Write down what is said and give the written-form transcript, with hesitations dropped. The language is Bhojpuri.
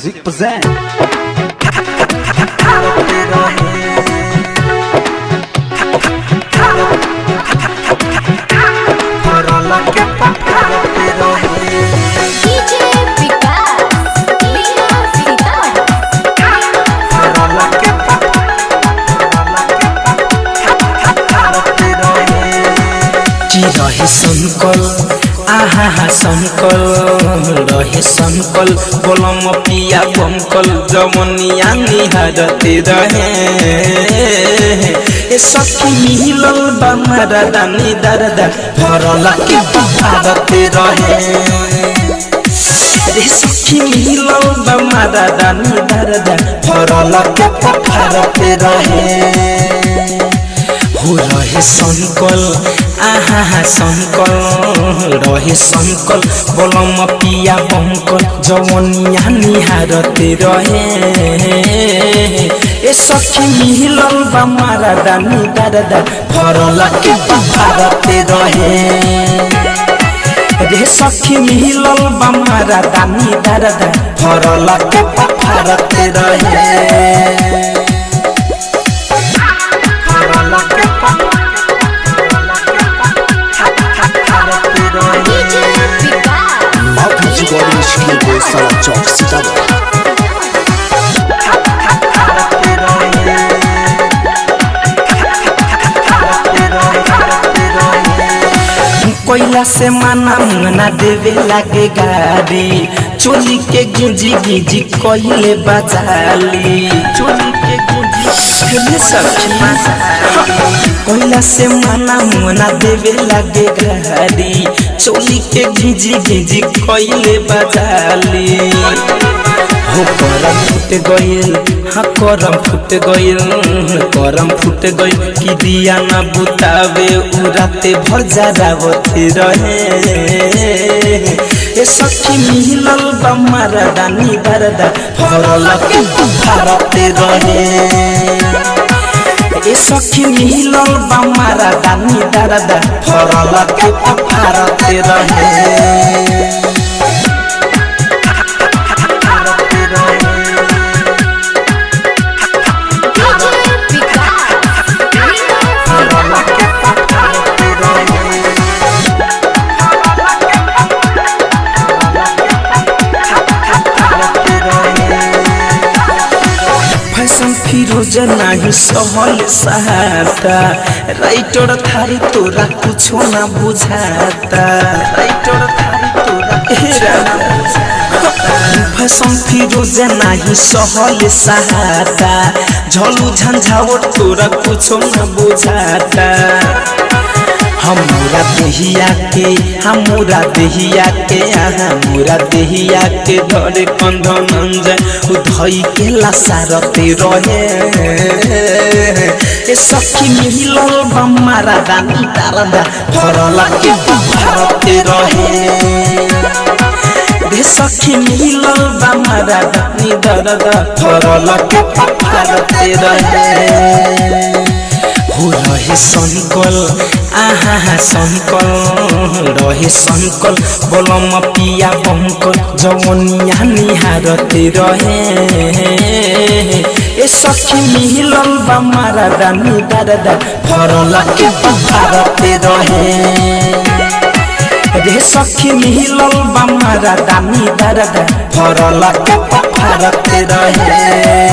Music present. रहे संकल आहा संकल रहे संकल बोलम पिया बमकल जमनिया निहारते रहे ए सखी मिलल बमरा दानी दरदा भरला के भारते रहे ए सखी मिलल बमरा दानी दरदा भरला के भारते रहे हो रहे संकल आहा संकल रहे संकल बोलम पिया बमकल जवनिया निहारते रहे ए सखी मिलल बमारा दानी दरदा भरला के भारते रहे रे सखी मिलल बमारा दानी दरदा भरला के भारते रहे कोयला से माना मुंगना देवे लागे गाड़ी चोली के गुंजी गिजी कोयले बजाली चोली के गुंजी कोयला से माना मुंगना देवे लागे गाड़ी चोली के गुंजी गिजी कोयले बजाली हो करम फुट गइल हाँ करम फुट गइल करम फुट गइल कि दिया ना बुतावे उराते भर जरावते रहे ए सखी मिलल बमारा दानी दरदा भरला के भारते रहे ए सखी मिलल बमारा दानी दरदा भरला के भारते रहे फिरोज नहीं सहल सहाता राइटर थारी तोरा कुछो ना बुझाता राइटर थारी तोरा फैशन फिरोज नहीं सहल सहाता झलू झंझावट तोरा कुछो ना बुझाता हमरा देहिया के धरे कंधन जाए उधई के लासारते रहे ए सखी मिलल बमारा दानी दरदा भरला के भारते रहे रे सखी मिलल बमारा दानी दरदा भरला के भारते रहे हो रहे संकल आहा संकल रहे संकल बोलम पिया बमकल जवनिया निहारते रहे ए सखी मिलल बमारा दानी दरदा भरला के भारते रहे रे सखी मिलल बमारा दानी दरदा भरला के भारते रहे।